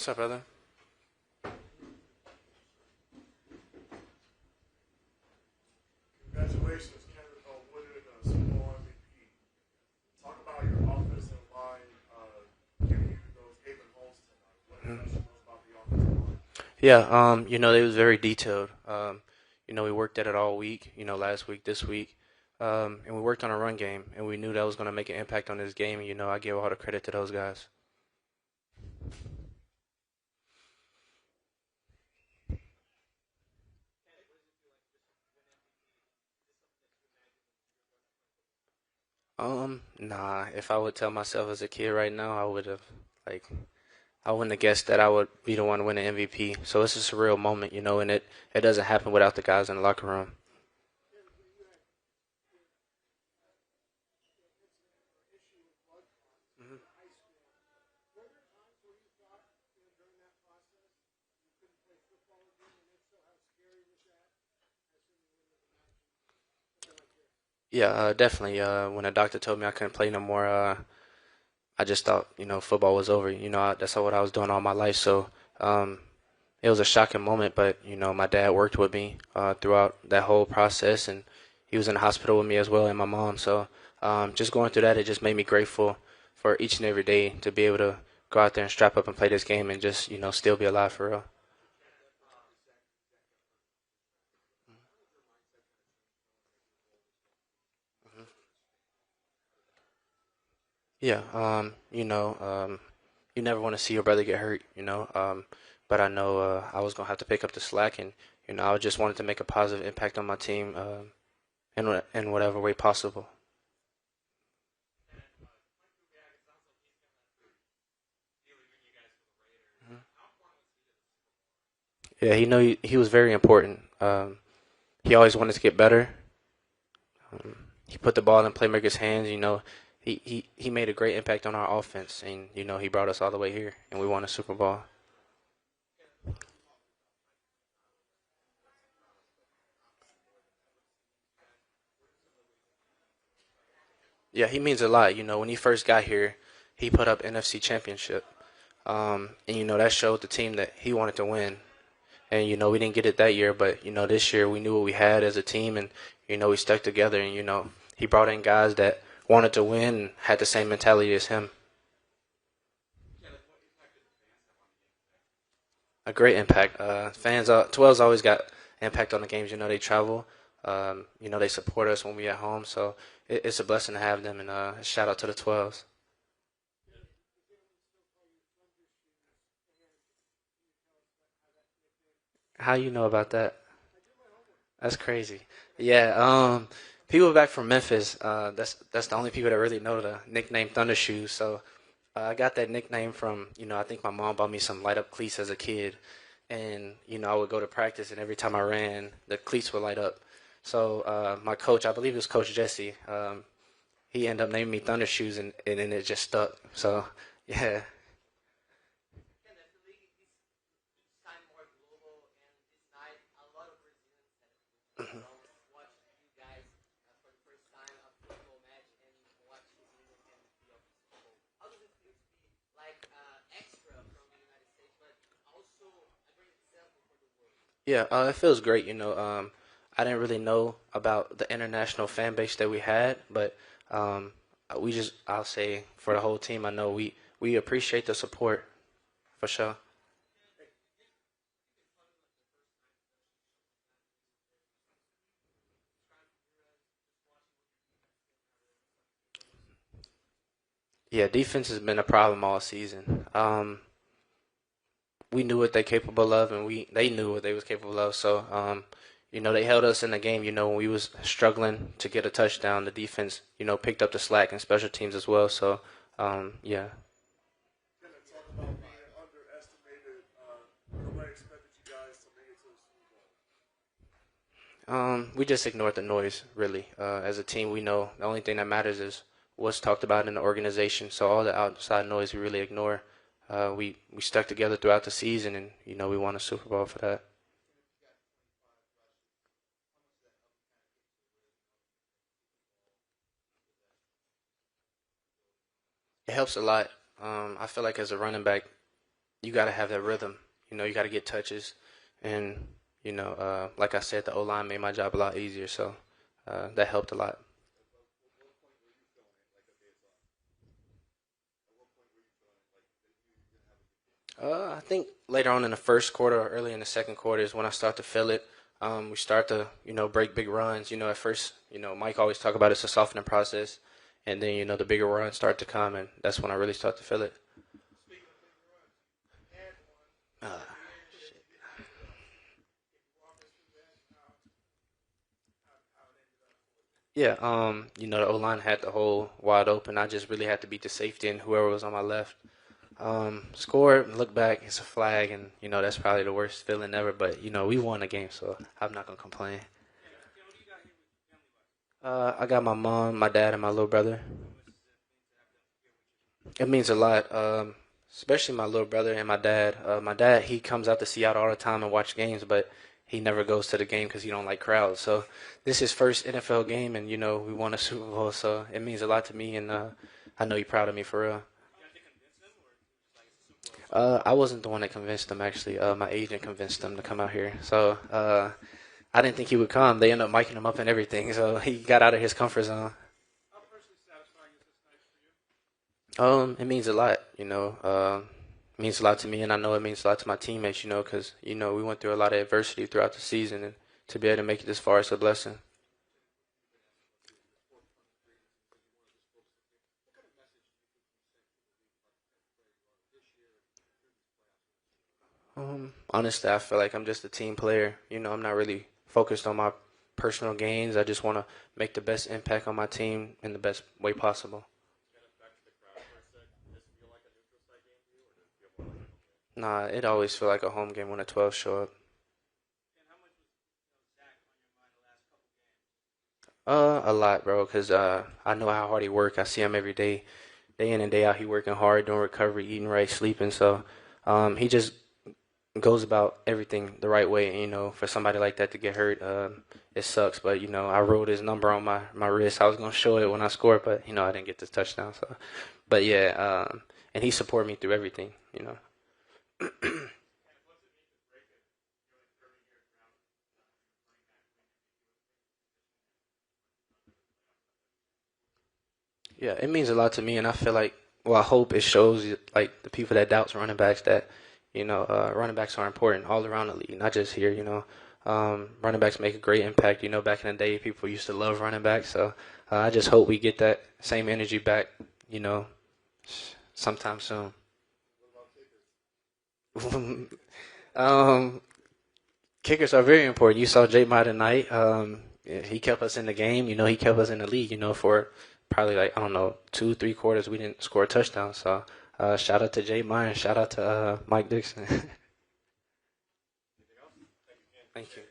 What's up, brother? Congratulations, Kenneth, on winning the Super Bowl MVP. Talk about your offensive line giving you those Haven holes tonight. What impression was about the offensive line? Yeah, it was very detailed. We worked at it all week, last week, this week. And we worked on a run game, and we knew that was going to make an impact on this game. And, I give all the credit to those guys. Nah, if I would tell myself as a kid right now, like, I wouldn't have guessed that I would be the one winning MVP. So it's just a real moment, and it doesn't happen without the guys in the locker room. Mhm. Yeah, definitely. When the doctor told me I couldn't play no more, I just thought, football was over. That's what I was doing all my life. So, it was a shocking moment, but my dad worked with me throughout that whole process, and he was in the hospital with me as well, and my mom. So, just going through that, it just made me grateful for each and every day to be able to go out there and strap up and play this game and just still be alive for real. Yeah, you never want to see your brother get hurt, but I know I was gonna have to pick up the slack, and I just wanted to make a positive impact on my team in whatever way possible. Mhm. Yeah, he was very important. He always wanted to get better. He put the ball in playmakers' hands. He made a great impact on our offense, and he brought us all the way here, and we won a Super Bowl. Yeah, he means a lot. When he first got here, he put up NFC Championship, and that showed the team that he wanted to win. And we didn't get it that year, but this year we knew what we had as a team, and we stuck together. And he brought in guys that wanted to win and had the same mentality as him. A great impact. Fans, 12's always got impact on the games. They travel. They support us when we at home. So it's a blessing to have them. And shout out to the 12s. How you know about that? That's crazy. Yeah. People back from Memphis. That's the only people that really know the nickname Thundershoes. So I got that nickname from I think my mom bought me some light up cleats as a kid, and I would go to practice, and every time I ran, the cleats would light up. So my coach, I believe it was Coach Jesse, he ended up naming me Thunder Shoes, and then it just stuck. So yeah. Mhm. Yeah, it feels great. I didn't really know about the international fan base that we had, but um, I'll say for the whole team, I know we appreciate the support for sure. Yeah, defense has been a problem all season. We knew what they're capable of, and we they knew what they was capable of. So, they held us in the game. When we was struggling to get a touchdown, the defense, picked up the slack and special teams as well. So, yeah, Can I talk about being underestimated? Nobody expected you guys to make it to the Super Bowl. we just ignored the noise. Really, as a team, we know the only thing that matters is what's talked about in the organization. So all the outside noise we really ignore. We stuck together throughout the season, and we won a Super Bowl for that. It helps a lot. I feel like as a running back, you got to have that rhythm. You got to get touches, and like I said, the O line made my job a lot easier, so that helped a lot. I think later on in the first quarter or early in the second quarter is when I start to feel it. We start to, break big runs. At first, Mike always talk about it's a softening process, and then the bigger runs start to come, and that's when I really start to feel it. Uh, yeah, the O line had the hole wide open. I just really had to beat the safety and whoever was on my left. Score, look back, it's a flag, and that's probably the worst feeling ever. But we won the game, so I'm not gonna complain. I got my mom, my dad, and my little brother. It means a lot, especially my little brother and my dad. My dad, he comes out to Seattle all the time and watch games, but he never goes to the game because he don't like crowds. So this is his first NFL game, and we won a Super Bowl, so it means a lot to me, and I know he's proud of me for real. I wasn't the one that convinced him actually. My agent convinced him to come out here. So I didn't think he would come. They ended up miking him up and everything, so he got out of his comfort zone. It means a lot, it means a lot to me, and I know it means a lot to my teammates, because we went through a lot of adversity throughout the season, and to be able to make it this far is a blessing. Honestly, I feel like I'm just a team player. I'm not really focused on my personal gains. I just want to make the best impact on my team in the best way possible. Nah, it always feel like a home game when the 12 show up. A lot, bro, because I know how hard he work. I see him every day in and day out. He working hard, doing recovery, eating right, sleeping. So, he just goes about everything the right way. And, for somebody like that to get hurt, it sucks. But I wrote his number on my wrist. I was gonna show it when I scored, but I didn't get this touchdown. So, but yeah, and he supported me through everything. Yeah, it means a lot to me, and I feel like, well, I hope it shows like the people that doubts running backs that running backs are important all around the league, not just here. Running backs make a great impact. Back in the day, people used to love running backs, so I just hope we get that same energy back. You know, sometime soon. um, Kickers are very important. You saw J. Ma tonight. Yeah, he kept us in the game. He kept us in the league. For probably like I don't know 2, 3 quarters we didn't score a touchdown. So shout out to J. Ma and shout out to Mike Dixon. Thank you.